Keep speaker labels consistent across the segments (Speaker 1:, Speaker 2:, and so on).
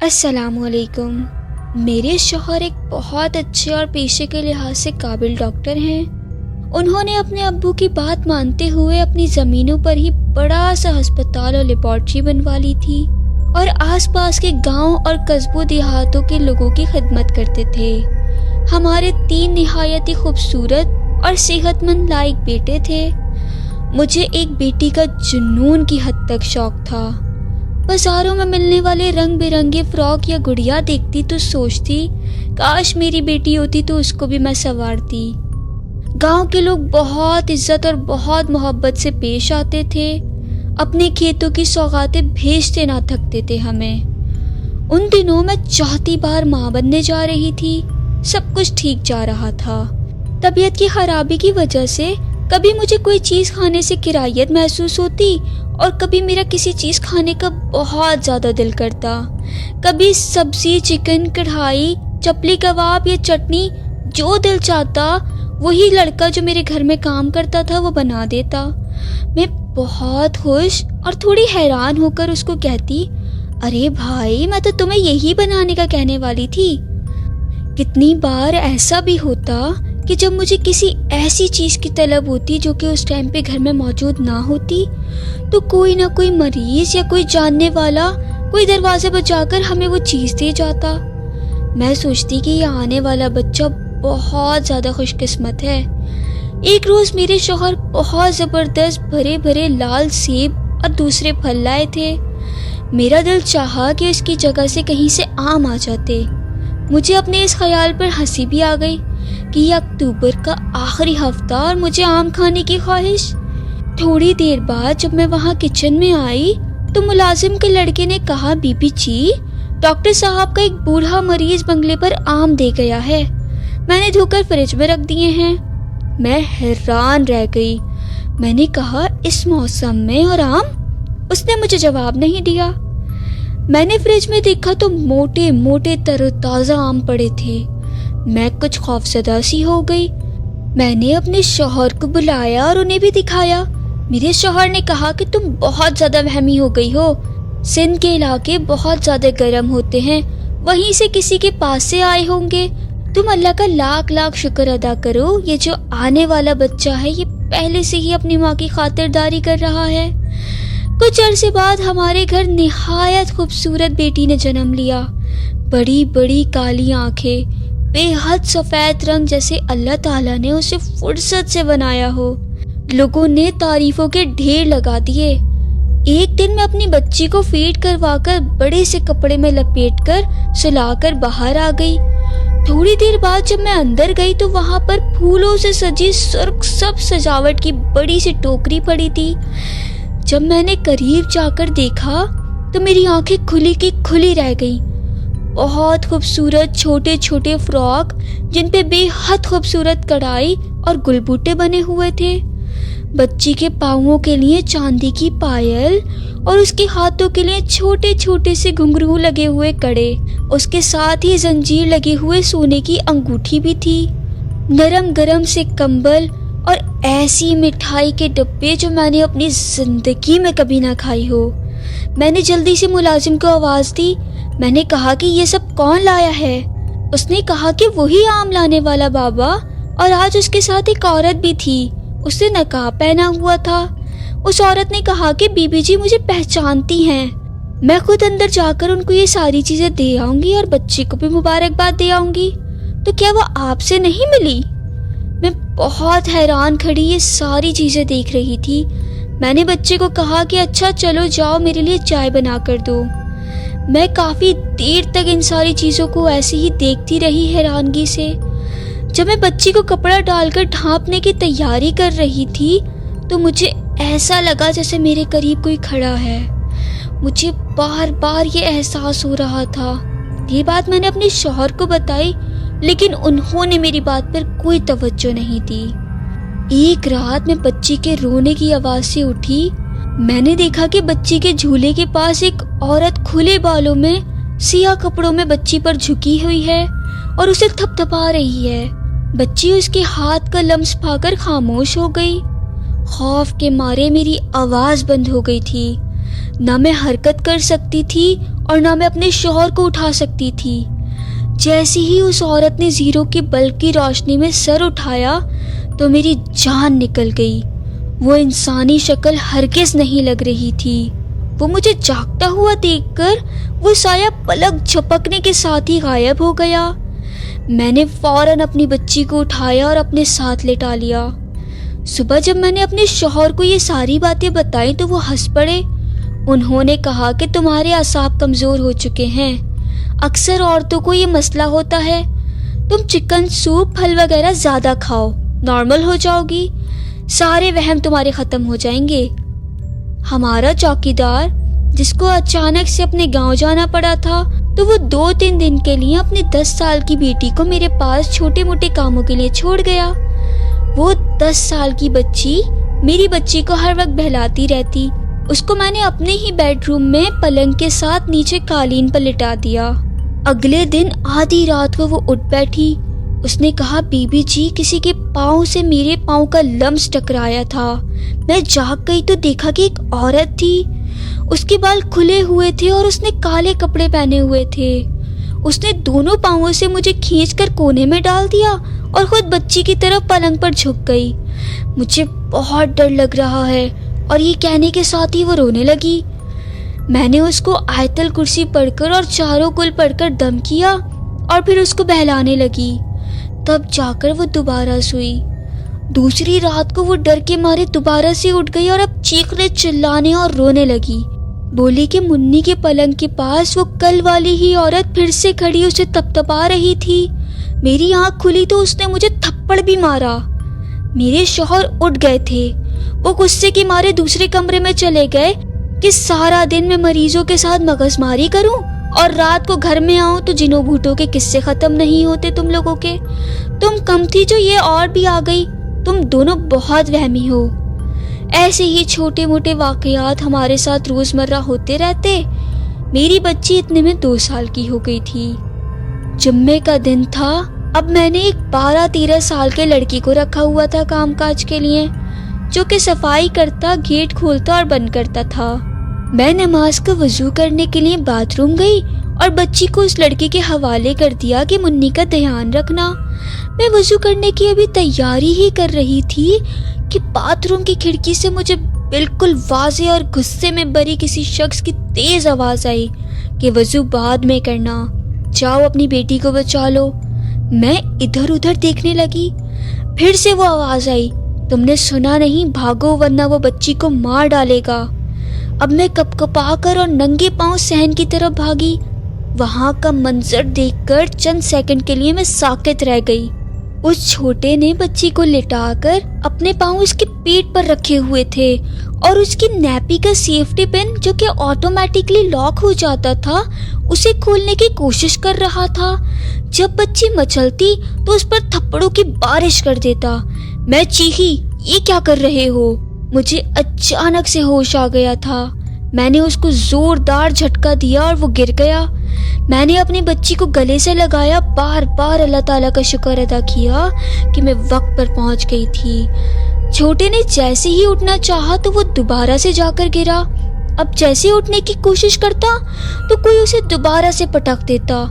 Speaker 1: السلام علیکم۔ میرے شوہر ایک بہت اچھے اور پیشے کے لحاظ سے قابل ڈاکٹر ہیں۔ انہوں نے اپنے ابو کی بات مانتے ہوئے اپنی زمینوں پر ہی بڑا سا ہسپتال اور لیبارٹری بنوا لی تھی اور آس پاس کے گاؤں اور قصبوں دیہاتوں کے لوگوں کی خدمت کرتے تھے۔ ہمارے 3 نہایت ہی خوبصورت اور صحت مند لائق بیٹے تھے۔ مجھے ایک بیٹی کا جنون کی حد تک شوق تھا۔ بازاروں میں ملنے والے رنگ برنگے فراک یا گڑیا دیکھتی تو سوچتی کاش میری بیٹی ہوتی تو اس کو بھی میں سنوارتی۔ گاؤں کے لوگ بہت عزت اور بہت محبت سے پیش آتے تھے، اپنے کھیتوں کی سوغاتیں بھیجتے نہ تھکتے تھے ہمیں۔ ان دنوں میں چوتھی بار ماں بننے جا رہی تھی، سب کچھ ٹھیک جا رہا تھا۔ طبیعت کی خرابی کی وجہ سے کبھی مجھے کوئی چیز کھانے سے کراہیت محسوس ہوتی اور کبھی میرا کسی چیز کھانے کا بہت زیادہ دل کرتا۔ کبھی سبزی، چکن، کڑھائی، چپلی کباب یا چٹنی، جو دل چاہتا وہی لڑکا جو میرے گھر میں کام کرتا تھا وہ بنا دیتا۔ میں بہت خوش اور تھوڑی حیران ہو کر اس کو کہتی، ارے بھائی میں تو تمہیں یہی بنانے کا کہنے والی تھی۔ کتنی بار ایسا بھی ہوتا کہ جب مجھے کسی ایسی چیز کی طلب ہوتی جو کہ اس ٹائم پہ گھر میں موجود نہ ہوتی تو کوئی نہ کوئی مریض یا کوئی جاننے والا کوئی دروازے پر جا کر ہمیں وہ چیز دے جاتا۔ میں سوچتی کہ یہ آنے والا بچہ بہت زیادہ خوش قسمت ہے۔ ایک روز میرے شوہر بہت زبردست بھرے بھرے لال سیب اور دوسرے پھل لائے تھے۔ میرا دل چاہا کہ اس کی جگہ سے کہیں سے آم آ جاتے۔ مجھے اپنے اس خیال پر ہنسی بھی آ گئی کہ یہ اکتوبر کا آخری ہفتہ اور مجھے آم کھانے کی خواہش۔ تھوڑی دیر بعد جب میں وہاں کچن میں آئی تو ملازم کے لڑکے نے کہا، بی بی جی ڈاکٹر صاحب کا ایک بوڑھا مریض بنگلے پر آم دے گیا ہے، میں نے دھو کر فریج میں رکھ دیے ہیں۔ میں حیران رہ گئی۔ میں نے کہا، اس موسم میں اور آم؟ اس نے مجھے جواب نہیں دیا۔ میں نے فریج میں دیکھا تو موٹے موٹے تر و تازہ آم پڑے تھے۔ میں کچھ خوفزدہ سی ہو گئی۔ میں نے اپنے شوہر کو بلایا اور انہیں بھی دکھایا۔ میرے شوہر نے کہا کہ تم بہت زیادہ وہمی ہو گئی ہو، سندھ کے علاقے بہت زیادہ گرم ہوتے ہیں، وہیں سے کسی کے پاس سے آئے ہوں گے۔ تم اللہ کا لاکھ لاکھ شکر ادا کرو، یہ جو آنے والا بچہ ہے یہ پہلے سے ہی اپنی ماں کی خاطرداری کر رہا ہے۔ کچھ عرصے بعد ہمارے گھر نہایت خوبصورت بیٹی نے جنم لیا۔ بڑی بڑی کالی آنکھیں، بے حد سفید رنگ جیسے اللہ تعالیٰ نے اسے فرصت سے بنایا ہو۔ لوگوں نے تعریفوں کے ڈھیر لگا دیے۔ ایک دن میں اپنی بچی کو فیڈ کروا کر بڑے سے کپڑے میں لپیٹ کر سلا کر باہر آ گئی۔ تھوڑی دیر بعد جب میں اندر گئی تو وہاں پر پھولوں سے سجی سرخ سب سجاوٹ کی بڑی سی ٹوکری پڑی تھی۔ جب میں نے قریب جا کر دیکھا تو میری آنکھیں کھلی کی کھلی رہ گئیں۔ بہت خوبصورت چھوٹے چھوٹے فراک جن پہ بے حد خوبصورت کڑھائی اور گل بوٹے بنے ہوئے تھے، بچی کے پاؤں کے لیے چاندی کی پائل اور اس کے ہاتھوں کے لیے چھوٹے چھوٹے سے گھنگرو لگے ہوئے کڑے، اس کے ساتھ ہی زنجیر لگے ہوئے سونے کی انگوٹھی بھی تھی، نرم گرم سے کمبل اور ایسی مٹھائی کے ڈبے جو میں نے اپنی زندگی میں کبھی نہ کھائی ہو۔ میں نے جلدی سے ملازم کو آواز دی۔ میں نے کہا کہ یہ سب کون لایا ہے؟ اس نے کہا کہ وہی آم لانے والا بابا، اور آج اس کے ساتھ ایک عورت بھی تھی، اس نے نقاب پہنا ہوا تھا۔ اس عورت نے کہا کہ بی بی جی مجھے پہچانتی ہیں، میں خود اندر جا کر ان کو یہ ساری چیزیں دے آؤں گی اور بچے کو بھی مبارکباد دے آؤں گی، تو کیا وہ آپ سے نہیں ملی؟ میں بہت حیران کھڑی یہ ساری چیزیں دیکھ رہی تھی۔ میں نے بچے کو کہا کہ اچھا چلو جاؤ میرے لیے چائے بنا کر دو۔ میں کافی دیر تک ان ساری چیزوں کو ایسے ہی دیکھتی رہی حیرانگی سے۔ جب میں بچی کو کپڑا ڈال کر ڈھانپنے کی تیاری کر رہی تھی تو مجھے ایسا لگا جیسے میرے قریب کوئی کھڑا ہے۔ مجھے بار بار یہ احساس ہو رہا تھا۔ یہ بات میں نے اپنے شوہر کو بتائی لیکن انہوں نے میری بات پر کوئی توجہ نہیں دی۔ ایک رات میں بچی کے رونے کی آواز سے اٹھی۔ میں نے دیکھا کہ بچی کے جھولے کے پاس ایک عورت کھلے بالوں میں سیاہ کپڑوں میں بچی پر جھکی ہوئی ہے اور اسے تھپ تھپا رہی ہے۔ بچی اس کے ہاتھ کا لمس پا کر خاموش ہو گئی۔ خوف کے مارے میری آواز بند ہو گئی تھی، نہ میں حرکت کر سکتی تھی और ना मैं अपने शौहर को उठा सकती थी। जैसे ही उस औरत ने जीरो की बल्ब की रोशनी में सर उठाया तो मेरी जान निकल गई। वो इंसानी शक्ल हरगिज नहीं लग रही थी। वो मुझे जागता हुआ देखकर वो साया पलक झपकने के साथ ही गायब हो गया। मैंने फौरन अपनी बच्ची को उठाया और अपने साथ लेटा लिया। सुबह जब मैंने अपने शौहर को ये सारी बातें बताई तो वो हंस पड़े। उन्होंने कहा कि तुम्हारे असाब कमज़ोर हो चुके हैं, अक्सर औरतों को ये मसला होता है, तुम चिकन सूप फल वगैरह ज़्यादा खाओ, नॉर्मल हो जाओगी, सारे वहम तुम्हारे ख़त्म हो जाएंगे। हमारा चौकीदार, जिसको अचानक से अपने गांव जाना पड़ा था, तो वो 2-3 दिन के लिए अपनी 10 साल की बेटी को मेरे पास छोटे मोटे कामों के लिए छोड़ गया। वो 10 साल की बच्ची मेरी बच्ची को हर वक्त बहलाती रहती। उसको मैंने अपने ही बेडरूम में पलंग के साथ नीचे कालीन पर लिटा दिया। अगले दिन आधी रात को वो उठ बैठी। उसने कहा, बीबी जी, किसी के पाँव से मेरे पाँव का लम्स टकराया था। मैं जाग गई तो देखा कि एक औरत थी। उसके बाल खुले हुए थे और उसने काले कपड़े पहने हुए थे। उसने दोनों पाँवों से मुझे खींचकर कोने में डाल दिया और खुद बच्ची की तरफ पलंग पर झुक गई। मुझे बहुत डर लग रहा है, और ये कहने के साथ ही वो रोने लगी। मैंने उसको आयतल कुर्सी पढ़कर और चारों कुल पढ़कर दम किया और फिर उसको बहलाने लगी। तब जाकर वो दोबारा सोई। दूसरी रात को वो डर के मारे दोबारा से उठ गई और अब चीखने चिल्लाने और रोने लगी। बोली कि मुन्नी के पलंग के पास वो कल वाली ही औरत फिर से खड़ी उसे तपतपा रही थी। मेरी आंख खुली तो उसने मुझे थप्पड़ भी मारा। मेरे शौहर उठ गए थे। वो गुस्से के मारे दूसरे कमरे में चले गए कि सारा दिन मैं मरीजों के साथ मगजमारी करूं और रात को घर में आऊं तो जिनों भूतों के किस्से खत्म नहीं होते तुम लोगों के। तुम कम थी जो ये और भी आ गई। तुम दोनों बहुत वहमी हो। ऐसे ही छोटे मोटे वाकयात हमारे साथ रोजमर्रा होते रहते। मेरी बच्ची इतने में 2 साल की हो गई थी। जुम्मे का दिन था। अब मैंने एक 12-13 साल के लड़की को रखा हुआ था कामकाज के लिए, जो कि सफाई करता, गेट खोलता और बंद करता था। मैं नमाज का वजू करने के लिए बाथरूम गई और बच्ची को उस लड़की के हवाले कर दिया कि मुन्नी का ध्यान रखना। मैं वजू करने की अभी तैयारी ही कर रही थी कि बाथरूम की खिड़की से मुझे बिल्कुल वाज़े और गुस्से में भरी किसी शख्स की तेज आवाज आई कि वजू बाद में करना, जाओ अपनी बेटी को बचा लो। मैं इधर उधर देखने लगी। फिर से वो आवाज आई, तुमने सुना नहीं, भागो वरना वो बच्ची को मार डालेगा। अब मैं कपकपा कर और नंगे पांव सहन की तरफ भागी। वहां का मंजर देखकर चंद सेकंड के लिए मैं साकित रह गई। उस छोटे ने बच्ची को लिटाकर अपने पांव उसके पेट पर रखे हुए थे और उसकी नैपी का सेफ्टी पिन, जो कि ऑटोमेटिकली लॉक हो जाता था, उसे खोलने की कोशिश कर रहा था। जब बच्ची मचलती तो उस पर थप्पड़ों की बारिश कर देता। मैं चीखी, ये क्या कर रहे हो? मुझे अचानक से होश आ गया था। मैंने उसको जोरदार झटका दिया और वो गिर गया। मैंने अपनी बच्ची को गले से लगाया, बार बार अल्लाह ताला का शुक्र अदा किया कि मैं वक्त पर पहुंच गई थी। छोटे ने जैसे ही उठना चाहा तो वो दोबारा से जाकर गिरा। अब जैसे उठने की कोशिश करता तो कोई उसे दोबारा से पटक देता।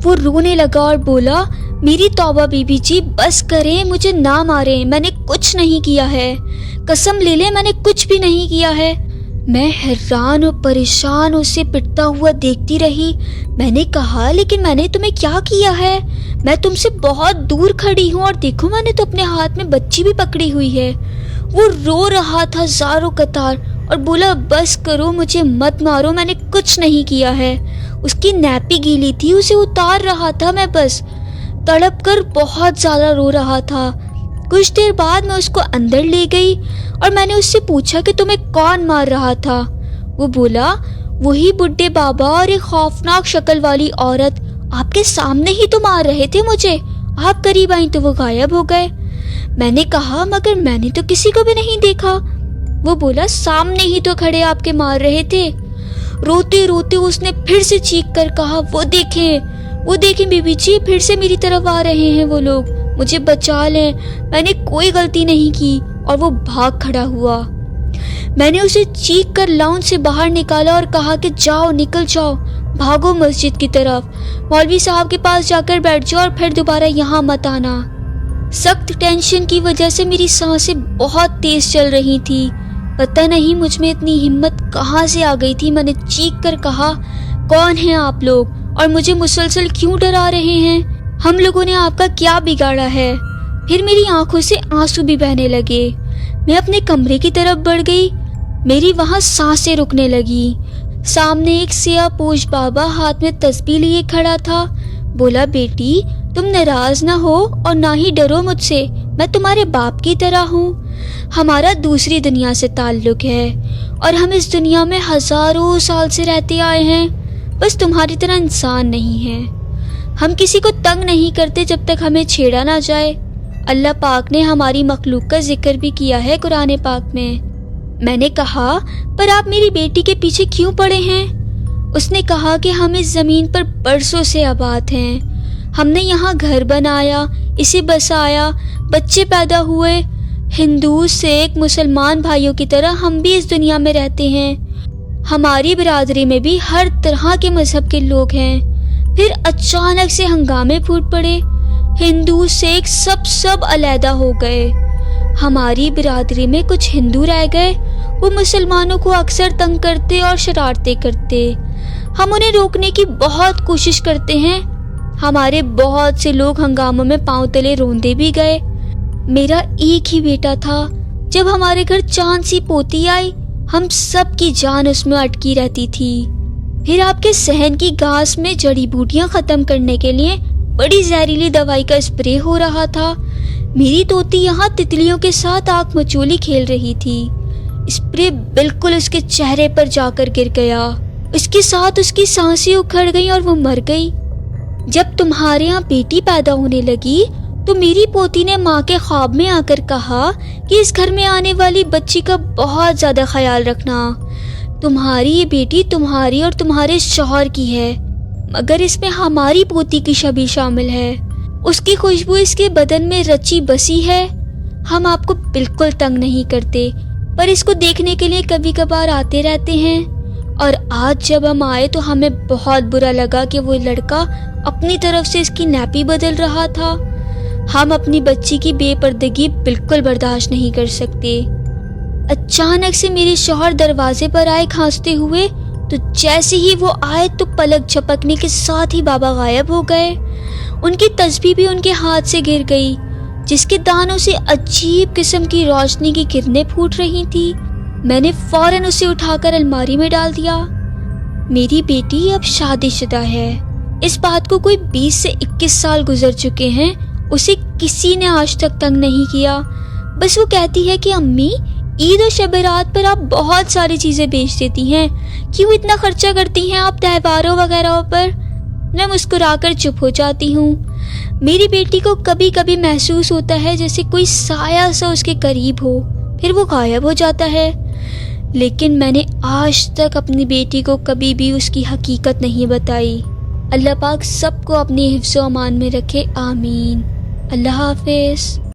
Speaker 1: वो रोने लगा और बोला, मेरी तौबा बीबी जी, बस करें, मुझे ना मारें, मैंने कुछ नहीं किया है, कसम ले ले मैंने कुछ भी नहीं किया है। मैं हैरान और परेशान उसे पिटता हुआ देखती रही। मैंने कहा, लेकिन मैंने तुम्हें क्या किया है? मैं तुमसे बहुत दूर खड़ी हूँ और देखो मैंने तो अपने हाथ में बच्ची भी पकड़ी हुई है। वो रो रहा था ज़ारो कतार और बोला, बस करो, मुझे मत मारो, मैंने कुछ नहीं किया है। उसकी नैपी गीली थी, उसे उतार रहा था मैं, बस तड़प कर बहुत ज़्यादा रो रहा था। कुछ देर बाद मैं उसको अंदर ले गई और मैंने उससे पूछा कि तुम्हें कौन मार रहा था? वो बोला, वही बुड्ढे बाबा और एक खौफनाक शक्ल वाली औरत, आपके सामने ही तो मार रहे थे मुझे, आप करीब आई तो वो गायब हो गए। मैंने कहा, मगर मैंने तो किसी को भी नहीं देखा। वो बोला, सामने ही तो खड़े आपके मार रहे थे। रोते रोते उसने फिर से चीख कर कहा, वो देखें बीबी जी, फिर से मेरी तरफ आ रहे हैं वो लोग, मुझे बचा लें, मैंने कोई गलती नहीं की। और वो भाग खड़ा हुआ। मैंने उसे चीख कर लाउंज से बाहर निकाला और कहा कि जाओ, निकल जाओ, भागो मस्जिद की तरफ, मौलवी साहब के पास जाकर बैठ जाओ और फिर दोबारा यहाँ मत आना। सख्त टेंशन की वजह से मेरी सांसें बहुत तेज चल रही थी। पता नहीं मुझ में इतनी हिम्मत कहाँ से आ गई थी। मैंने चीख कर कहा, कौन हैं आप लोग और मुझे मुसलसल क्यों डरा रहे हैं? हम लोगों ने आपका क्या बिगाड़ा है? फिर मेरी आंखों से आंसू भी बहने लगे। मैं अपने कमरे की तरफ बढ़ गई। मेरी वहाँ सांसें रुकने लगी। सामने एक सिया पोश बाबा हाथ में तस्बीह लिए खड़ा था। बोला, बेटी तुम नाराज ना हो और ना ही डरो मुझसे, मैं तुम्हारे बाप की तरह हूँ। हमारा दूसरी दुनिया से ताल्लुक है और हम इस दुनिया में हजारों साल से रहते आए हैं, बस तुम्हारी तरह इंसान नहीं है। हम किसी को तंग नहीं करते जब तक हमें छेड़ा ना जाए। अल्लाह पाक ने हमारी मखलूक का जिक्र भी किया है कुरान पाक में। मैंने कहा, पर आप मेरी बेटी के पीछे क्यों पड़े हैं? उसने कहा कि हम इस जमीन पर बरसों से आबाद हैं। हमने यहाँ घर बनाया, इसे बसाया, बच्चे पैदा हुए। हिंदू, सिख, मुसलमान भाइयों की तरह हम भी इस दुनिया में रहते हैं। हमारी बिरादरी में भी हर तरह के मजहब के लोग हैं। फिर अचानक से हंगामे फूट पड़े। हिंदू, सिख सब अलहदा हो गए। हमारी बिरादरी में कुछ हिंदू रह गए। वो मुसलमानों को अक्सर तंग करते और शरारतें करते। हम उन्हें रोकने की बहुत कोशिश करते हैं। हमारे बहुत से लोग हंगामों में पांव तले रोंदे भी गए। मेरा एक ही बेटा था। जब हमारे घर चांद सी पोती आई, हम सब की जान उसमें अटकी रहती थी। फिर आपके सहन की घास में जड़ी बूटियां खत्म करने के लिए बड़ी जहरीली दवाई का स्प्रे हो रहा था। मेरी तोती यहाँ तितलियों के साथ आंख मचोली खेल रही थी। स्प्रे बिल्कुल उसके चेहरे पर जाकर गिर गया। उसके साथ उसकी सांसें उखड़ गईं और वो मर गई। जब तुम्हारे यहाँ बेटी पैदा होने लगी तो मेरी पोती ने माँ के ख्वाब में आकर कहा कि इस घर में आने वाली बच्ची का बहुत ज्यादा ख्याल रखना। तुम्हारी ये बेटी तुम्हारी और तुम्हारे शौहर की है, मगर इसमें हमारी पोती की छवि शामिल है। उसकी खुशबू इसके बदन में रची बसी है। हम आपको बिल्कुल तंग नहीं करते, पर इसको देखने के लिए कभी कभार आते रहते हैं। और आज जब हम आए तो हमें बहुत बुरा लगा कि वो लड़का अपनी तरफ से इसकी नैपी बदल रहा था। हम अपनी बच्ची की बेपर्दगी बिल्कुल बर्दाश्त नहीं कर सकते। अचानक से मेरे शौहर दरवाजे पर आए खांसते हुए, तो जैसे ही वो आए तो पलक झपकने के साथ ही बाबा गायब हो गए। उनकी तस्बीह भी उनके हाथ से गिर गई, जिसके दानों से अजीब किस्म की रोशनी की किरणें फूट रही थी। मैंने फौरन उसे उठाकर अलमारी में डाल दिया। मेरी बेटी अब शादीशुदा है। इस बात को कोई 20 से 21 साल गुजर चुके हैं। उसे किसी ने आज तक तंग नहीं किया। बस वो कहती है कि अम्मी, ईद और शब रात पर आप बहुत सारी चीजें बेच देती हैं, क्यों इतना खर्चा करती हैं आप त्योहारों वगैरह पर? मैं मुस्कुराकर चुप हो जाती हूँ। मेरी बेटी को कभी कभी महसूस होता है जैसे कोई साया सा उसके करीब हो, फिर वो गायब हो जाता है। लेकिन मैंने आज तक अपनी बेटी को कभी भी उसकी हकीकत नहीं बताई। अल्लाह पाक सबको अपनी हिफ्ज़ो अमान में रखे, आमीन। अल्लाह हाफिज़।